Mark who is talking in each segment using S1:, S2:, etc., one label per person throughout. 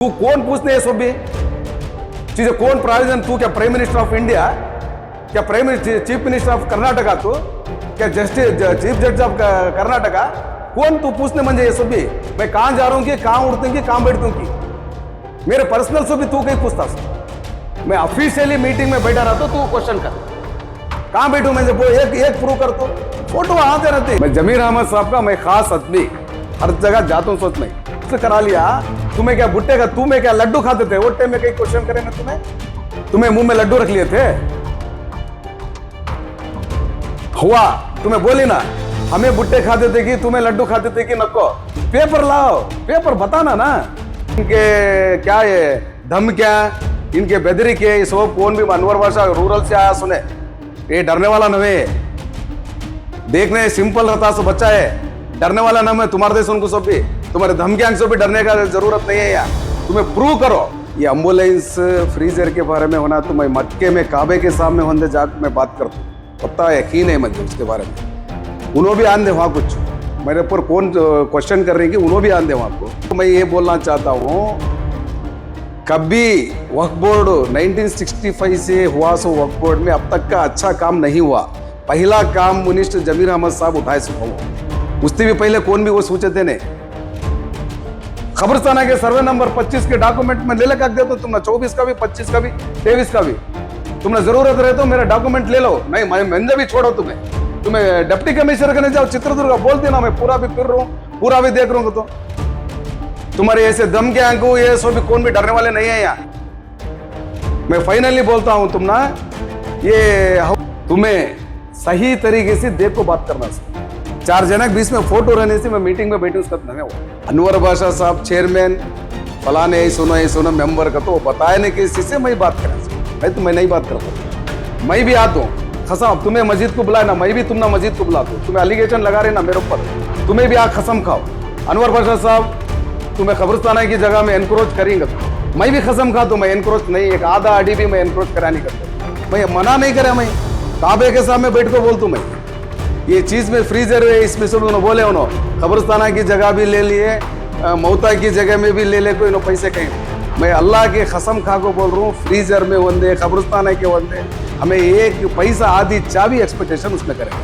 S1: तू कौन पूछने ये सब भी चीजें? कौन प्रोविजन? तू क्या प्राइम मिनिस्टर ऑफ इंडिया? क्या चीफ मिनिस्टर ऑफ कर्नाटका? तू क्या चीफ जज ऑफ कर्नाटका? कौन तू पूछने म्हणजे ये सब भी? मैं कहां जा रहा हूं कि कहां उठते की कहां बैठता की मेरे पर्सनल से भी तू कहीं पूछता? मैं ऑफिशियली मीटिंग में बैठा रहता तू क्वेश्चन कर कहां बैठू? मैं एक प्रूव कर तो फोटो आते रहते। मैं जमीर अहमद साहब का मैं खास आदमी, हर जगह जाता हूं सोच में उससे करा लिया। तुम्हें क्या भुट्टे का तुम्हें क्या लड्डू खाते थे? वो टाइम में कहीं क्वेश्चन करे ना तुम्हें मुंह में लड्डू रख लिए थे? हुआ तुम्हें बोली ना हमें भुट्टे खाते थे कि तुम्हें लड्डू खाते थे कि नको? पेपर लाओ, पेपर बताना ना। इनके क्या ये धम क्या, इनके बेदरी के ये सब कौन भी अनवर भाषा रूरल से आया सुने, ये डरने वाला नवे देखने सिंपल रहता सो बच्चा है, डरने वाला नाम है तुम्हारे देश। उनको सब भी तुम्हारे धमकी से भी डरने का जरूरत नहीं है यार। तुम्हें प्रूव करो। ये एम्बुलेंस फ्रीजर के बारे में होना तो मैं मक्के में काबे के सामने होने जाकर मैं बात करता हूँ, पता है यकीन है मुझे उसके बारे में। उन्होंने भी आन दे वहां कुछ मेरे ऊपर कौन क्वेश्चन कर रहे हैं कि उन्होंने भी आन दे वहां को। तो मैं ये बोलना चाहता हूँ, कभी वक्फ बोर्ड 1965 से हुआ सो वक्फ बोर्ड में अब तक का अच्छा काम नहीं हुआ। पहला काम मिनिस्टर जमीर अहमद साहब उठाए सुबह, उससे भी पहले कौन भी वो सोचे थे ने। खबरस्ताना के सर्वे नंबर 25 के डॉक्यूमेंट में ले लेकर दे तो तुमने 24 का भी 25 का भी 23 का भी तुमने जरूरत रहे तो मेरा डॉक्यूमेंट ले लो। नहीं मैं भी छोड़ो तुम्हें डिप्टी कमिश्नर करने जाओ चित्रदुर्ग, बोलते ना मैं पूरा भी फिर रहा हूँ, पूरा भी देख रहा हूँ। तो तुम्हारे ऐसे दम के आंखों ये सो भी कौन भी डरने वाले नहीं है यहाँ। मैं फाइनली बोलता हूँ तुम ना ये तुम्हें सही तरीके से देखो बात करना से। चार जनक बीच में फोटो रहने से मैं मीटिंग में बैठी उसका नहीं हुआ। अनवर बादशाह साहब चेयरमैन फलाने सुनो मेंबर का तो बताए नहीं किसी से मैं बात करा। मैं नहीं बात करता, मैं भी आता हूँ खसम। तुम्हें मस्जिद को बुलाए ना, मैं भी तुम ना मस्जिद को बुला दो। तुम्हें एलिगेशन लगा रहे ना मेरे ऊपर, तुम्हें भी आग कसम खाओ। अनवर बादशाह साहब तुम्हें खबरस्ताना की जगह में एनक्रोच करेंगे तो मैं भी कसम खा, तो मैं एनक्रोच नहीं, एक आधा अड़ी भी मैं एनक्रोच करा नहीं करता। मैं मना नहीं करा, मैं काबे के सामने बैठ कर बोलता हूँ मैं ये चीज में फ्रीजर है इसमें सब उन्होंने बोले, उन्होंने खबरस्ताना की जगह भी ले लिए, मौता की जगह में भी ले कोई पैसे कहीं। मैं अल्लाह के कसम खा को बोल रहा हूँ, फ्रीजर में वंदे खबरस्ताना के वंदे हमें एक पैसा आधी चाबी एक्सपेक्टेशन उसमें करेंगे।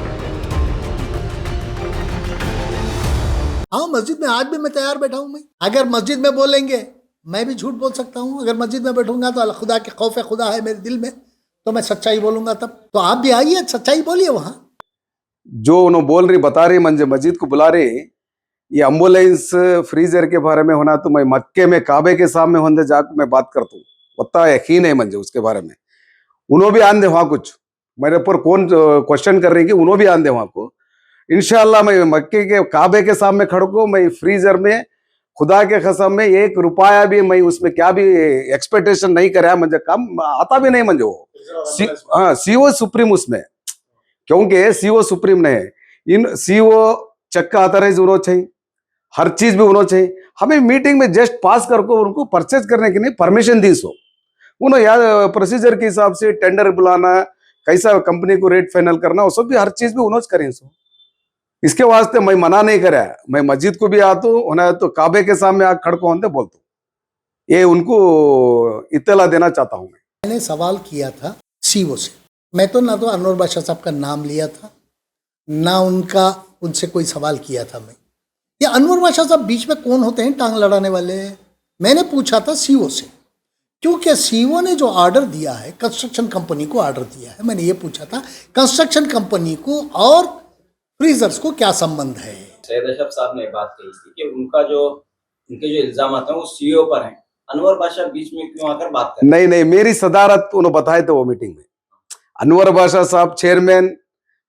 S2: हाँ, मस्जिद में आज भी मैं तैयार बैठा हूँ। मैं अगर मस्जिद में बोलेंगे मैं भी झूठ बोल सकता हूँ। अगर मस्जिद में बैठूंगा तो खुदा के खौफ खुदा है मेरे दिल में, तो मैं सच्चाई बोलूंगा। तब तो आप भी आइए, सच्चाई बोलिए। वहां
S1: जो उन्होंने बोल रही बता रही मंजे मस्जिद को बुला रही, ये एम्बुलेंस फ्रीजर के बारे में होना तो मैं मक्के में काबे के सामने होने जाकर मैं बात करता हूँ, पता है यकीन है मुझे उसके बारे में। उन्होंने भी आन दे वहां कुछ मेरे ऊपर कौन क्वेश्चन कर रही कि उन्होंने भी आन दे वहां को। इंशाल्लाह मैं मक्के के काबे के सामने खड़ो को मैं फ्रीजर में खुदा के कसम में 1 रुपया भी मैं उसमें क्या भी एक्सपेक्टेशन नहीं कराया। मुझे काम आता भी नहीं मुझे वो। हाँ, सीओ सुप्रीम उसमें, क्योंकि सीओ सुप्रीम ने इन सीओ चक्का ऑथराइज होना चाहिए, हर चीज भी होना चाहिए। हमें मीटिंग में जस्ट पास करके उनको परचेज करने के लिए परमिशन दी सो उन्होंने यार प्रोसीजर के हिसाब से टेंडर बुलाना, कैसा कंपनी को रेट फाइनल करना, वो सब भी हर चीज भी उन्होंने करें सो। इसके वास्ते मैं मना नहीं करा, मैं मस्जिद को भी आता हूँ होना तो काबे के सामने आग खड़को होते बोलता हूँ। ये उनको इत्तला देना चाहता हूँ।
S2: मैंने सवाल किया था सीओ से। मैं तो ना तो अनवर बादशाह साहब का नाम लिया था, ना उनसे कोई सवाल किया था। मैं ये अनवर बादशाह साहब बीच में कौन होते हैं टांग लड़ाने वाले? मैंने पूछा था सीओ से, क्योंकि सीओ ने जो ऑर्डर दिया है, कंस्ट्रक्शन कंपनी को ऑर्डर दिया है। मैंने ये पूछा था कंस्ट्रक्शन कंपनी को और फ्रीजर्स को क्या संबंध है?
S3: सैयद अशरफ साहब ने बात कही थी कि उनके जो इल्जाम हैं वो सीईओ पर हैं। अनवर बादशाह बीच में क्यों आकर बात कर?
S1: नहीं, मेरी सदारत उन्होंने बताए थे वो मीटिंग में। अनवर बादशाह साहब चेयरमैन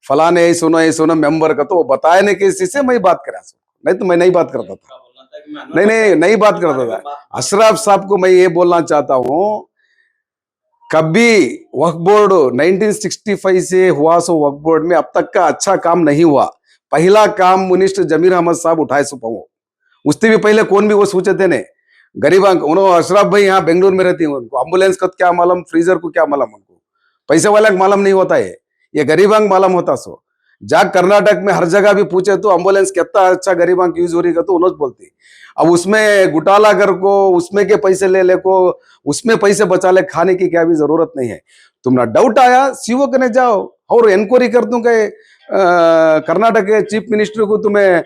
S1: फलाने सुनो मेंबर का तो वो बताए नहीं किसी से मैं बात करा, नहीं तो मैं नहीं बात करता था। नहीं बात करता था। अशरफ साहब को मैं ये बोलना चाहता हूँ, कभी वक्फ बोर्ड 1965 से हुआ सो वक्फ बोर्ड में अब तक का अच्छा काम नहीं हुआ। पहला काम मिनिस्टर जमीर अहमद साहब उठाए सुपाओ, उससे भी पहले कौन भी वो सोचे थे ने गरीबा। उन्होंने अशरफ भाई यहाँ बेंगलुरु में रहती है, उनको एम्बुलेंस का क्या मालूम, फ्रीजर को क्या मालूम, उनको पैसे वाले को मालूम नहीं होता है, ये गरीबा को मालूम होता सो। जा कर्नाटक में हर जगह भी पूछे तो एम्बुलेंस कितना अच्छा गरीबां की यूज हो रही है तो उन्होंने बोलती। अब उसमें घोटाला कर को उसमें के पैसे ले को उसमें पैसे बचा ले, खाने की क्या भी जरूरत नहीं है। तुमने डाउट आया सीओ कने जाओ और इंक्वायरी कर दूं कि कर्नाटक के चीफ मिनिस्टर को तुम्हें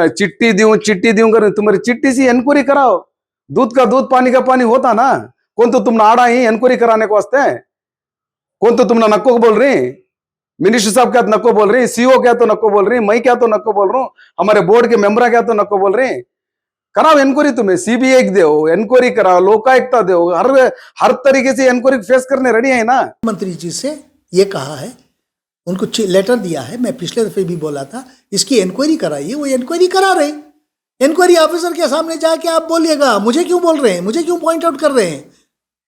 S1: चिट्ठी दूं कर तुम्हारी चिट्ठी से इंक्वायरी कराओ। दूध का दूध पानी का पानी होता ना। कौन तो तुमने आड़ा ही इंक्वायरी कराने को वास्ते, कौन तो तुमने नको बोल रही, मिनिस्टर साहब क्या तो नको बोल रही, सीओ क्या तो नको बोल रही, मैं क्या तो नको बोल रहा हूँ, हमारे बोर्ड के मेंबर क्या तो नको बोल रहे। कराओ इंक्वायरी, तुम्हें सीबीआई दो इंक्वायरी कराओ, लोकायुक्ता दो, हर तरीके से इंक्वायरी फेस करने रेडी है ना।
S2: मंत्री जी से ये कहा है, उनको लेटर दिया है, मैं पिछले दफे भी बोला था इसकी इंक्वायरी कराइए, वो इंक्वायरी करा रहे। इंक्वायरी ऑफिसर के सामने जाके आप बोलिएगा मुझे क्यों बोल रहे हैं, मुझे क्यों पॉइंट आउट कर रहे हैं,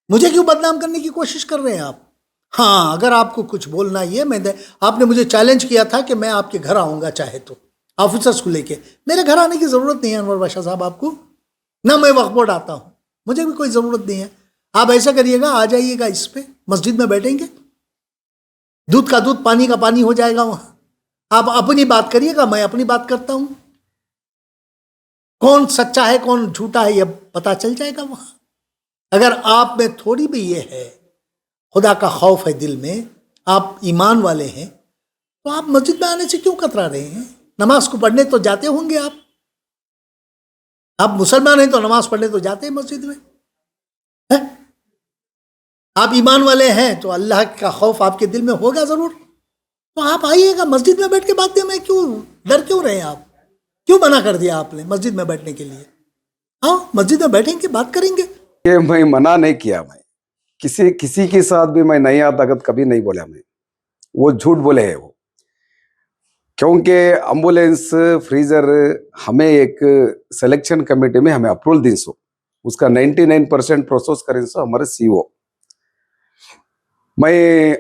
S2: मुझे क्यों बदनाम करने की कोशिश कर रहे हैं आप। हाँ, अगर आपको कुछ बोलना ही है, आपने मुझे चैलेंज किया था कि मैं आपके घर आऊंगा चाहे तो ऑफिसर्स को लेके। मेरे घर आने की जरूरत नहीं है अनवर बादशाह साहब आपको, ना मैं वक्फ बोर्ड आता हूं, मुझे भी कोई जरूरत नहीं है। आप ऐसा करिएगा, आ जाइएगा इस पे, मस्जिद में बैठेंगे, दूध का दूध पानी का पानी हो जाएगा वहां। आप अपनी बात करिएगा, मैं अपनी बात करता हूं। कौन सच्चा है कौन झूठा है यह पता चल जाएगा वहां। अगर आप में थोड़ी भी ये है, खुदा का खौफ है दिल में, आप ईमान वाले हैं, तो आप मस्जिद में आने से क्यों कतरा रहे हैं। नमाज को पढ़ने तो जाते होंगे आप मुसलमान हैं तो नमाज पढ़ने तो जाते हैं मस्जिद में है? आप ईमान वाले हैं तो अल्लाह का खौफ आपके दिल में होगा जरूर, तो आप आइएगा मस्जिद में बैठ के बात में क्यों डर क्यों रहे आप, क्यों मना कर दिया आपने मस्जिद में बैठने के लिए। हाँ, मस्जिद में बैठेंगे, बात करेंगे।
S1: ये मैं मना नहीं किया, मैं किसी के साथ भी मैं नहीं आता कभी नहीं बोला मैं, वो झूठ बोले है वो। क्योंकि एम्बुलेंस फ्रीजर हमें एक सिलेक्शन कमेटी में हमें अप्रूवल दी सो, उसका 99% प्रोसेस करें सो हमारे सीओ। मैं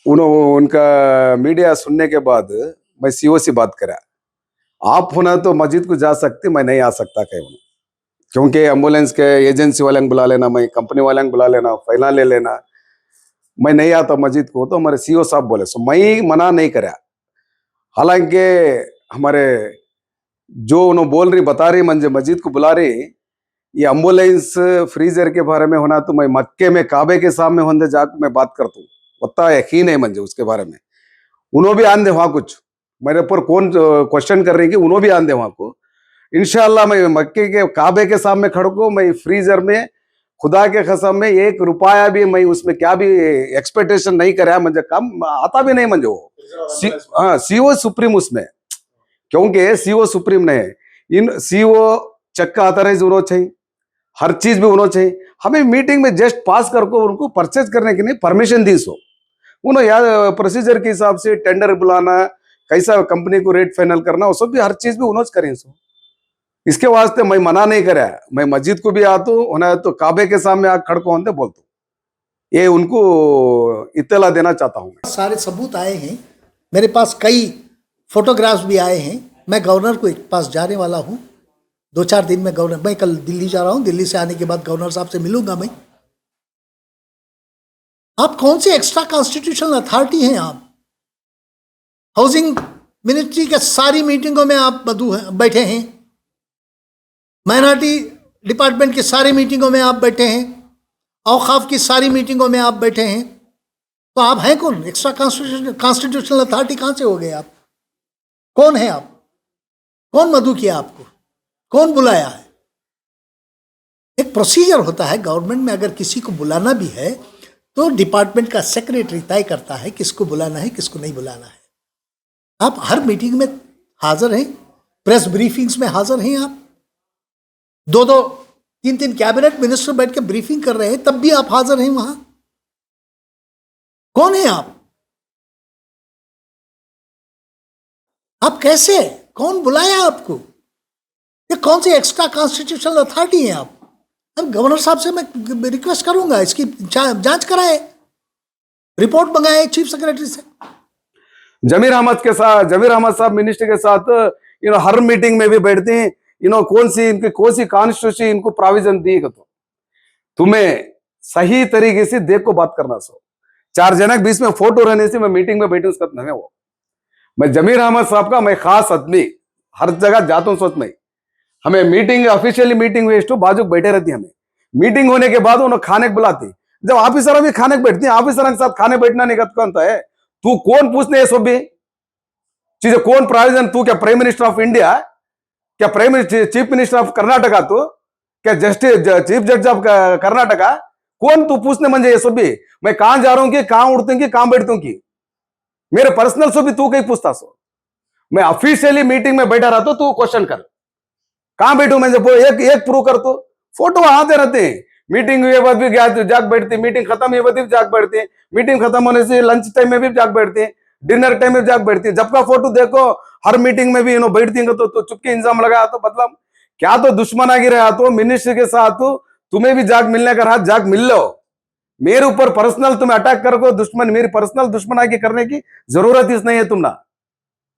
S1: उनका मीडिया सुनने के बाद मैं सीओ से बात करा, आप होना तो मस्जिद को जा सकते, मैं नहीं आ सकता कहीं, क्योंकि एम्बुलेंस के एजेंसी वाले को बुला लेना, मैं कंपनी वाले को बुला लेना, फाइल ले लेना, मैं नहीं आता मस्जिद को। तो हमारे सीओ साहब बोले सो मैं मना नहीं करा। हालांकि हमारे जो उन्होंने बोल रही बता रही मंजे मस्जिद को बुला रही, ये एम्बुलेंस फ्रीजर के बारे में होना तो मैं मक्के में काबे के सामने होंगे जाकर मैं बात करता हूँ, उतना यकीन है मंजे उसके बारे में। उन्होंने भी आन दे वहां, कुछ मेरे ऊपर कौन क्वेश्चन कर रही कि उन्होंने भी आन दे वहां को। इंशाल्लाह मैं मक्के के काबे के सामने खड़ो को, मैं फ्रीजर में खुदा के कसम में 1 रुपया भी मैं उसमें क्या भी एक्सपेक्टेशन नहीं कराया, मुझे कम आता भी नहीं मुझे वो। हाँ, सीओ सुप्रीम उसमें, क्योंकि सीओ सुप्रीम ने इन सीओ चक्का ऑथराइज होना चाहिए, हर चीज भी होना चाहिए। हमें मीटिंग में जस्ट पास करके उनको परचेज करने के लिए परमिशन दी सो, उन्होंने यार प्रोसीजर के हिसाब से टेंडर बुलाना, कैसा कंपनी को रेट फाइनल करना, वो सब भी हर चीज भी उन्होंने करें सो। इसके वास्ते मैं मना नहीं करा, मैं मस्जिद को भी आता हूँ, होना तो काबे के सामने आग खड़को होते बोलता हूँ, ये उनको इत्तला देना चाहता हूँ।
S2: सारे सबूत आए हैं मेरे पास, कई फोटोग्राफ्स भी आए हैं। मैं गवर्नर को पास जाने वाला हूँ 2-4 दिन में। गवर्नर, मैं कल दिल्ली जा रहा हूँ, दिल्ली से आने के बाद गवर्नर साहब से मिलूंगा मैं। आप कौन से एक्स्ट्रा कॉन्स्टिट्यूशनल अथॉरिटी हैं आप। हाउसिंग मिनिस्ट्री के सारी मीटिंगों में आप बैठे हैं, माइनॉरिटी डिपार्टमेंट की सारी मीटिंगों में आप बैठे हैं, औकाफ की सारी मीटिंगों में आप बैठे हैं, तो आप हैं कौन। एक्स्ट्रा कॉन्स्टिट्यूशनल अथॉरिटी कहां से हो गए आप, कौन है आप, कौन मधु किया आपको, कौन बुलाया है। एक प्रोसीजर होता है गवर्नमेंट में, अगर किसी को बुलाना भी है तो डिपार्टमेंट का सेक्रेटरी तय करता है किसको बुलाना है किसको नहीं बुलाना है। आप हर मीटिंग में हाजिर हैं, प्रेस ब्रीफिंग्स में हाजिर हैं, आप 2-2, 3-3 कैबिनेट मिनिस्टर बैठ के ब्रीफिंग कर रहे हैं, तब भी आप हाजिर हैं वहां। कौन है आप कैसे, कौन बुलाया आपको, ये कौन सी एक्स्ट्रा कॉन्स्टिट्यूशनल अथॉरिटी है आप। अब गवर्नर साहब से मैं रिक्वेस्ट करूंगा इसकी जांच कराए, रिपोर्ट मंगाए चीफ सेक्रेटरी से।
S1: जमीर अहमद साहब मिनिस्टर के साथ हर मीटिंग में भी बैठते हैं, कौन सी कॉन्स्टिट्यूशन इनको प्रोविजन दी है, तो तुम्हें सही तरीके से देख को बात करना सो। 4 जनक बीच में फोटो रहने से मैं मीटिंग में बैठी उसका नहीं वो मैं जमीर अहमद साहब का मैं खास आदमी, हर जगह जाता हूँ सोच में। हमें मीटिंग ऑफिशियली मीटिंग हुई तो बाजू बैठे रहती, हमें मीटिंग होने के बाद उन्होंने खाने को बुलाती। जब ऑफिसर अभी खाने को बैठती है, ऑफिसर के साथ खाने बैठना नहीं कौन है? तू कौन पूछने ये सब भी चीजें? कौन प्रोविजन? तू क्या प्राइम मिनिस्टर ऑफ इंडिया? क्या prime chief minister of Karnataka? तू क्या जस्टिस चीफ जज ऑफ कर्नाटका? कौन तू पूछने मंजे ये सब भी? मैं कहां जा रहा हूं कि कहां उड़ती हूं कि कहां बैठती हूं कि मेरे पर्सनल सो भी तू कहीं पूछता सो? मैं ऑफिशियली मीटिंग में बैठा रहा तो तू क्वेश्चन कर, कहां बैठू मैं? एक एक प्रूव कर, तो फोटो आते रहते हैं। मीटिंग हुए बाद भी जाग बैठती, मीटिंग खत्म हुए बाद भी जाग बैठती, मीटिंग खत्म होने से लंच टाइम में भी जाग बैठती, डिनर टाइम में जाग बैठती। जब का फोटो देखो हर मीटिंग में भी इन्हों बैठती हैं, तो चुपके इंजाम लगाया तो मतलब क्या? तो दुश्मन आ गिरा तो मिनिस्टर के साथ तुम्हें भी जाग मिलने का रहा, जाग मिल लो। मेरे ऊपर पर्सनल तुम्हें अटैक करो दुश्मन, मेरी पर्सनल दुश्मन आगे करने की जरूरत ही नहीं है। तुमना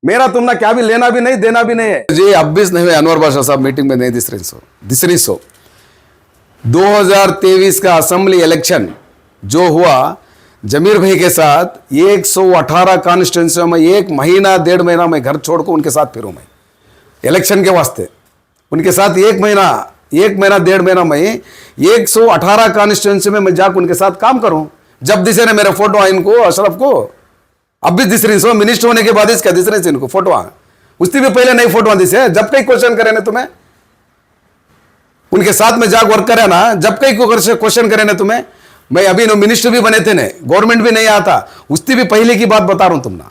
S1: मेरा तुमना क्या भी लेना भी नहीं देना भी नहीं है जी। अब भी नहीं हुए अनवर बादशाह साहब मीटिंग में नहीं दिस रही सो 2023 का असेंबली इलेक्शन जो हुआ जमीर भाई के साथ 118 कॉन्स्टिट्यूंसी में 1 महीना 1.5 महीना मैं घर छोड़ को उनके साथ फिरूं। मैं इलेक्शन के वास्ते उनके साथ 1 महीना 1.5 महीना में 118 कॉन्स्टिट्यूंसी में मैं जाकर उनके साथ काम करूं। जब दिसे ना मेरा फोटो इनको अशरफ को, अब भी दिस रही सो मिनिस्टर होने के बाद इसका दिस रही इनको फोटो, उसकी भी पहले नई फोटो दिसे। जब कई क्वेश्चन करे ना तुम्हें उनके साथ में जाग वर्क करे ना, जब कई क्वेश्चन करे ना तुम्हें, मैं अभी मिनिस्टर भी बने थे ने, गवर्नमेंट भी नहीं आता, उसकी भी पहले की बात बता रहा हूं तुमना।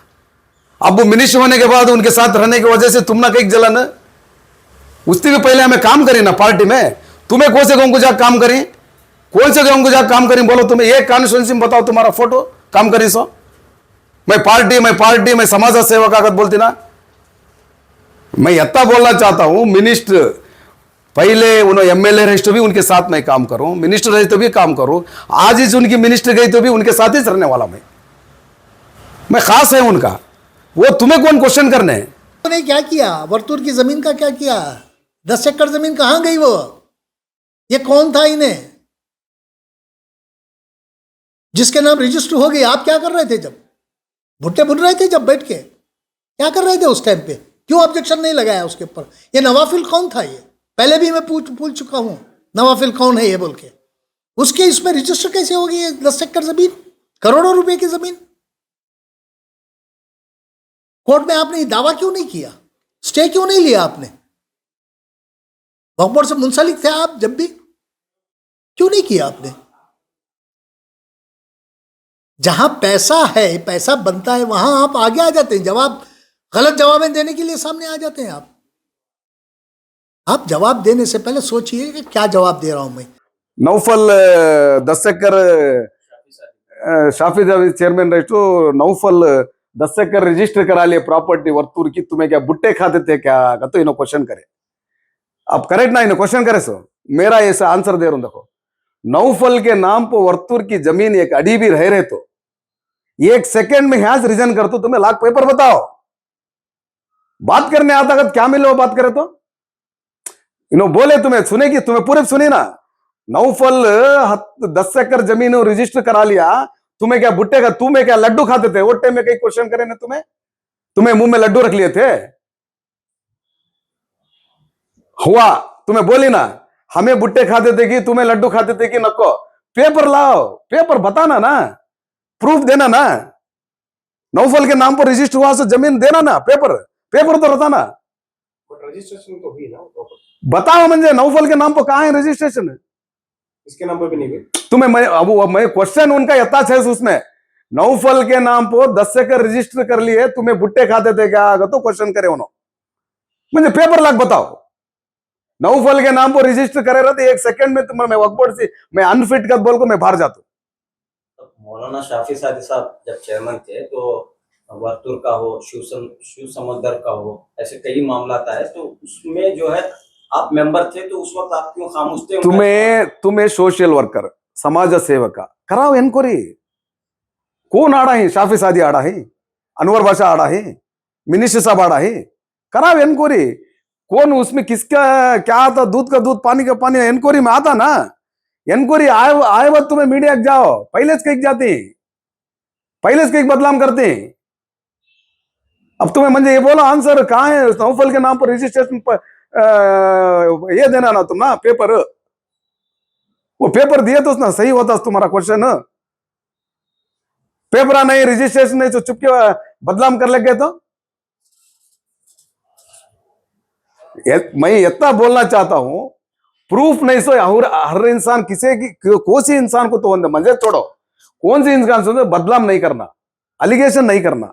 S1: अब वो मिनिस्टर होने के बाद उनके साथ रहने की वजह से तुमना कई जलन, उसकी भी पहले हमें काम करी ना पार्टी में। तुम्हें कौन से गांव को जाकर काम करी, कौन से गांव को जाकर काम करी? बोलो तुम्हें एक कॉन्स्टिट्यूंसी में बताओ तुम्हारा फोटो काम करी सो। मैं पार्टी मैं समाज सेवा कागज बोलती ना। मैं इतना बोलना चाहता हूं, मिनिस्टर पहले उन्होंने एमएलए रहे तो भी उनके साथ मैं काम करूं, मिनिस्टर रहे तो भी काम करूं, आज ही उनकी मिनिस्टर गई तो भी उनके साथ ही रहने वाला मैं खास है उनका। वो तुम्हें कौन क्वेश्चन करने?
S2: उन्होंने क्या किया? वर्तूर की जमीन का क्या किया? 10 एकड़ जमीन कहां गई? वो ये कौन था इन्हें जिसके नाम रजिस्टर हो गई? आप क्या कर रहे थे? जब भुट्टे भुन रहे थे, जब बैठ के क्या कर रहे थे उस टाइम पे? क्यों ऑब्जेक्शन नहीं लगाया उसके ऊपर? ये नवाफिल कौन था? ये पहले भी मैं पूछ चुका हूं, नवाफिल कौन है ये बोल के। उसके इसमें रजिस्टर कैसे हो गई? 10 एकड़ जमीन, करोड़ों रुपए की जमीन। कोर्ट में आपने दावा क्यों नहीं किया? स्टे क्यों नहीं लिया आपने? वक्फ बोर्ड से मुंसलिक थे आप जब भी, क्यों नहीं किया आपने? जहां पैसा है, पैसा बनता है, वहां आप आगे आ जाते हैं। जवाब, गलत जवाबें देने के लिए सामने आ जाते हैं आप जवाब देने से पहले सोचिए कि क्या जवाब दे रहा हूं मैं।
S1: नौफल 10 एकड़ शाफी चेयरमैन रहे तो नौफल 10 एकड़ रजिस्टर करा लिए प्रॉपर्टी वर्तूर की। तुम्हें क्या बुट्टे खाते थे क्या? तो इन्हों क्वेश्चन करे, आप करेक्ट ना? इन्हों क्वेश्चन करे सो मेरा ऐसा आंसर दे रहा हूं। देखो, नौफल के नाम पर वर्तूर की जमीन एक अड़ी भी रह रहे तो 1 सेकेंड में यहां से रीजन कर तो तुम्हें लाख पेपर बताओ। बात करने आता अगर क्या मिले वो बात करे तो इन्हों बोले तुम्हें सुनेगी, तुम्हें पूरे सुनी ना। नौफल 10 एकड़ जमीन रजिस्टर करा लिया, तुम्हें क्या बुट्टे का? तुम्हें क्या लड्डू खाते थे? वो टाइम में कई क्वेश्चन करे ना तुम्हें मुंह में लड्डू रख लिए थे? हुआ तुम्हें बोली ना, हमें बुट्टे खाते थे कि तुम्हें लड्डू खाते थे कि नको? पेपर लाओ, पेपर बताना ना, प्रूफ देना ना। नौफल के नाम पर रजिस्टर हुआ से जमीन देना ना, पेपर तो बताना।
S4: रजिस्ट्रेशन तो हुई ना,
S1: बताओ मुझे नौफल के नाम पर कहां है रजिस्ट्रेशन?
S4: इसके नाम पर भी नहीं हुई।
S1: तुम्हें मैं क्वेश्चन उनका यथा है उसमें, नौफल के नाम पर 10 एकड़ रजिस्टर कर लिए, तुम्हें बुट्टे खाते थे क्या? तो क्वेश्चन करे उन्होंने, मुझे पेपर लाख बताओ। नौफल के नाम पर रजिस्टर करे रहे थे 1 सेकंड में तुम्हें मैं वक्फ बोर्ड से मैं अनफिट कर बोल को मैं बाहर जाता हूं।
S3: मौलाना शाफी सादी साहब जब चेयरमैन थे तो वर्तुर का हो, शिव समंदर का हो, ऐसे कई मामला आता है, तो उसमें जो है आप मेंबर थे, तो उस वक्त आप क्यों खामोश थे?
S1: तुम्हें सोशल वर्कर, समाज सेवक कराओ एनक्वायरी। कौन आड़ा है? शाफी सादी आड़ा है, अनवर बादशाह आड़ा है, मिनिस्टर साहब आड़ा है, कराओ एनक्वायरी। कौन उसमें किसका क्या आता? दूध का दूध पानी का पानी एनक्वायरी में आता ना। एनक्वायरी आए वक्त तुम्हें मीडिया जाओ, पहले से कहीं जाते, पहले से कहीं बदलाम करते। अब तुम्हें म्हणजे ये बोला आंसर कहाँ है नौफल के नाम पर रजिस्ट्रेशन पर ये देना ना तुम ना पेपर, वो पेपर दिए तो ना सही होता तुम्हारा क्वेश्चन। पेपर नहीं रजिस्ट्रेशन नहीं तो चुपके बदलाम कर लगे तो मैं इतना बोलना चाहता हूं, प्रूफ नहीं सो हर इंसान किसी की कौन सी इंसान को तो मजे छोड़ो, कौन सी इंसान से बदलाम नहीं करना, अलिगेशन नहीं करना,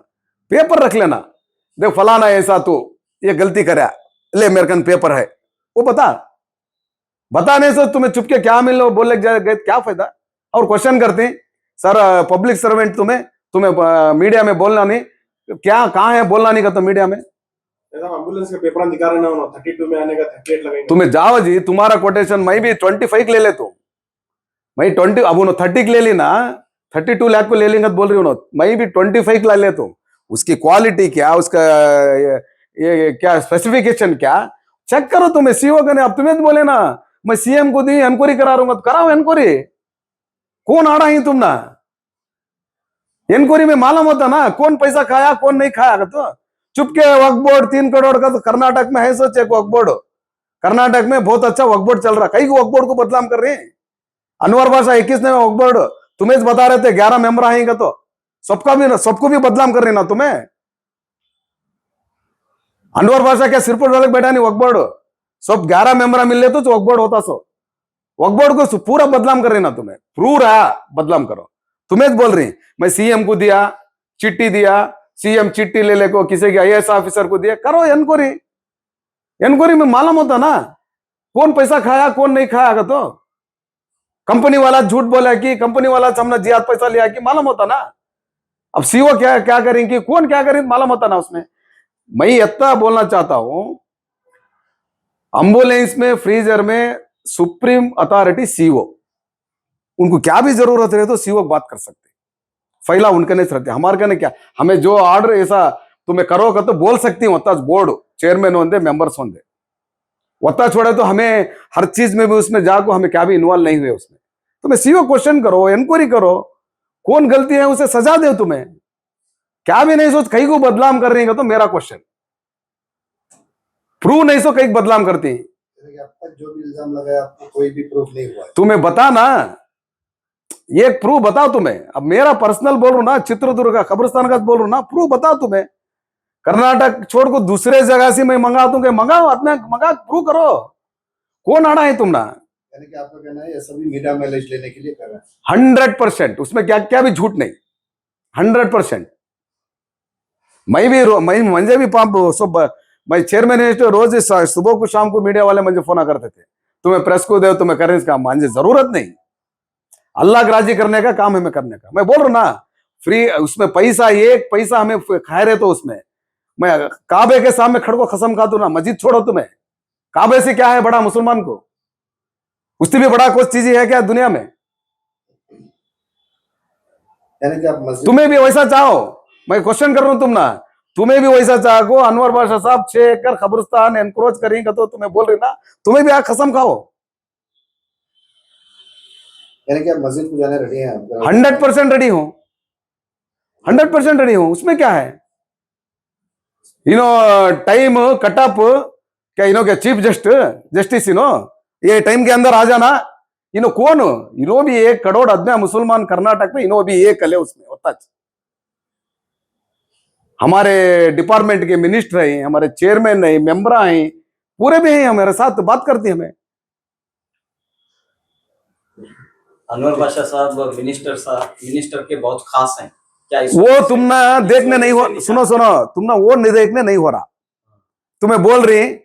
S1: पेपर रख लेना, देख फलाना ऐसा तो ये गलती करा ले मेरे कन पेपर है, वो बताने से तुम्हें चुपके क्या मिल लो बोले गए क्या फायदा। और क्वेश्चन करते हैं सर पब्लिक सर्वेंट तुम्हें मीडिया में बोलना नहीं, क्या कहाँ है बोलना नहीं करता मीडिया में।
S4: एम्बुलेंस का पेपर दिखा रहे ना 32 में आने का 38 लगाएंगे।
S1: तुम्हें जाओ जी, तुम्हारा कोटेशन मैं भी 25 ले लेता हूं, मैं 20 अब 30 ले ली ना, 32 लाख को ले लेंगे तो बोल रही हूँ मैं भी 25 ला लेता हूं। उसकी क्वालिटी क्या, उसका ये क्या स्पेसिफिकेशन क्या चेक करो। तुम्हें सीओ का अब तुम्हें तो बोले ना मैं सीएम को दी इंक्वायरी करा रहा हूँ, तो कराओ इंक्वायरी, कौन आड़ा ही तुम ना इंक्वायरी में मालूम होता ना कौन पैसा खाया कौन नहीं खाया। तो चुपके वक्फ बोर्ड 3 करोड़ का तो कर्नाटक में है, सोचे वक्फ बोर्ड कर्नाटक में बहुत अच्छा वक्फ बोर्ड चल रहा, कई वक्फ बोर्ड को बदनाम कर रहे हैं। अनवर बादशाह 21 ने वक्फ बोर्ड तुम्हें बता रहे थे 11 मेंबर आएंगे तो सबको भी बदनाम कर रहे ना तुम्हें। अनवर बादशाह क्या सिर पर बैठा नहीं, वक्फ बोर्ड सब 11 मेंबर मिल लेते तो वक्फ बोर्ड होता। सो वक्फ बोर्ड को पूरा बदनाम कर रहे ना तुम्हें, पूरा बदनाम करो। तुम्हें बोल रही मैं सीएम को दिया चिट्ठी दिया, सीएम चिट्ठी ले ले को किसी के आईएएस ऑफिसर को दिया, करो इंक्वायरी, इंक्वायरी में मालूम होता ना कौन पैसा खाया कौन नहीं खाया। तो कंपनी वाला झूठ बोला कि कंपनी वाला हमने जियाद पैसा लिया कि मालूम होता ना। अब सीओ क्या क्या करेंगे कौन क्या करेंगे मालूम होता ना उसमें। मैं इतना बोलना चाहता हूं, एम्बुलेंस में फ्रीजर में सुप्रीम अथॉरिटी सीओ, उनको क्या भी जरूरत रहे तो सीओ बात कर सकते, फैला उनके नहीं रहते, हमारे का नहीं। क्या हमें जो ऑर्डर ऐसा तुम्हें करो का तो बोल सकती हूँ, बोर्ड चेयरमैन होंगे मेंबर्स होंगे, वत्ता छोड़े तो हमें हर चीज में भी उसमें जाको हमें क्या भी इन्वॉल्व नहीं हुए उसमें। तुम्हें सीओ क्वेश्चन करो, इंक्वायरी करो, कौन गलती है उसे सजा दे। तुम्हें क्या भी नहीं सोच कहीं को बदनाम कर रही है तो मेरा क्वेश्चन प्रूव नहीं सो कहीं बदनाम करती।
S5: अब तक जो भी इल्जाम लगाया आपको कोई भी प्रूफ नहीं हुआ है।
S1: तुम्हें बता ना, ये प्रूफ बताओ तुम्हें। अब मेरा पर्सनल बोल रहा हूं ना, चित्रदुर्ग का कब्रिस्तान का बोल रहा हूं ना, प्रूफ बताओ तुम्हें। कर्नाटक छोड़ को दूसरे जगह से मैं मंगा दूंगा, मंगाओ अपने मंगा प्रूव करो, कौन आना है तुम ना।
S5: यानी कि आपका कहना है ये सभी मीडिया माइलेज लेने के लिए कर रहे हैं।
S1: 100% उसमें क्या क्या भी झूठ नहीं, 100%। मैं मुझे भी पाप सब मैं चेयरमैन रोज सुबह को शाम को मीडिया वाले मुझे फोन करते थे, तुम्हें प्रेस को दे तुम्हें करने का, मुझे जरूरत नहीं, अल्लाह को राजी करने का काम है मैं करने का। मैं बोल रहा हूं ना फ्री, उसमें पैसा एक पैसा हमें खाए रहे तो उसमें मैं काबे के सामने खड़ को कसम खा दू ना, मस्जिद छोड़ो तुम्हें, काबे से क्या है बड़ा मुसलमान को, उससे भी बड़ा कुछ चीज है क्या दुनिया में।
S5: यानी कि आप मस्जिद
S1: तुम्हें भी वैसा चाहो, मैं क्वेश्चन कर रहा हूं तुम ना, तुम्हें भी वैसा चाहो अनवर बादशाह साहब 6 एकड़ कब्रिस्तान एनक्रोच करेंगे तो तुम्हें बोल रही ना, तुम्हें भी कसम खाओ।
S5: यानी कि आप मस्जिद को जाने रेडी हैं?
S1: 100% रेडी हूं, 100% रेडी हूं, उसमें क्या है। टाइम कटअप क्या क्या चीफ जस्टिस ये टाइम के अंदर आ जाना। कौन भी 1 करोड़ आदमी मुसलमान कर्नाटक में भी एक कले उसमें होता। हमारे डिपार्टमेंट के मिनिस्टर हैं, हमारे चेयरमैन हैं, मेंबर हैं, पूरे भी हैं हमारे साथ बात करती हमें।
S3: अनवर बादशाह साहब मिनिस्टर के बहुत खास हैं क्या?
S1: वो तुम ना देखने नहीं हो, सुनो तुम ना वो नहीं देखने नहीं हो रहा। तुम्हें बोल रही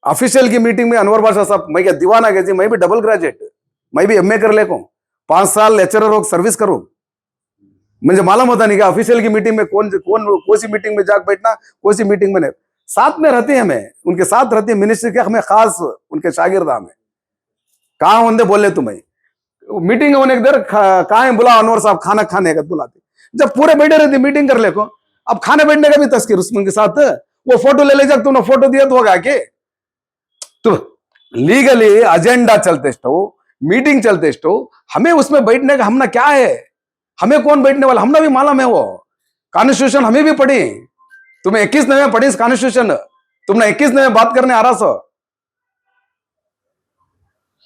S1: ऑफिशियल की मीटिंग में अनवर बादशाह साहब, मैं क्या दीवाना गया जी, मैं भी डबल ग्रेजुएट, मैं भी एमए कर लेको, 5 साल लेक्चरर हो सर्विस करूं, मुझे मालूम होता नहीं कि ऑफिशियल की मीटिंग में कौन सी मीटिंग में जाकर बैठना, कौन सी मीटिंग में नहीं। साथ में रहते हैं, हमें उनके साथ रहते हैं मिनिस्टर के, हमें खास उनके शागिर्दा में कहा होंगे बोले तुम्हें मीटिंग होने की देर कहा बुला अनवर साहब खाना खाने का बुलाते, जब पूरे बैठे रहते मीटिंग कर ले को। अब खाने बैठने का भी तस्कीर उसके साथ, वो फोटो ले जा, तुमने फोटो दिया तो होगा के तो लीगली एजेंडा चलते स्टो, मीटिंग चलते स्टो, हमें उसमें बैठने का हमने क्या है, हमें कौन बैठने वाला, हमने भी मालूम है वो कॉन्स्टिट्यूशन हमें भी पढ़ी, तुम्हें 21 में पढ़ी कॉन्स्टिट्यूशन, तुमने 21 में बात करने आ रहा सो।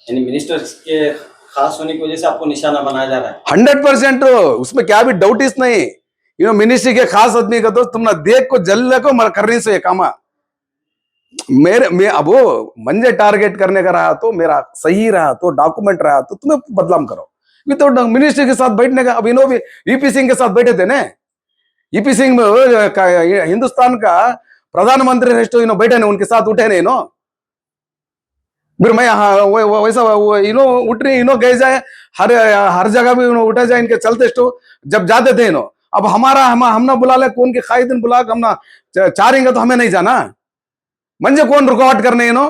S3: यानी मिनिस्टर के खास होने की वजह से आपको निशाना बनाया जा रहा है।
S1: 100% उसमें क्या भी डाउट इस नहीं। मिनिस्ट्री के खास आदमी का तो तुमने देख को जल को करनी से कामा मैं अब वो मंजे टारगेट करने का रहा तो मेरा सही रहा तो डॉक्यूमेंट रहा तो तुम्हें बदनाम करो। तो मिनिस्ट्री के साथ बैठने का, अब इन्हों भी ईपी सिंह के साथ बैठे थे ना, ईपी सिंह हिंदुस्तान का प्रधानमंत्री रहे तो इन्हों बैठे ने, उनके साथ उठे नहीं इन्हों। फिर मैं वैसा इन्हों उठ रही, इन्हों गए जाए हर जगह भी इन्हों उठा जाए, इनके चलते स्टो जब जाते थे इन्हों। अब हमने बुला ले, कौन के खाई दिन बुला के हमना चारेंगे तो हमें नहीं जाना, मंजे कौन रुकावट करने इन्हों।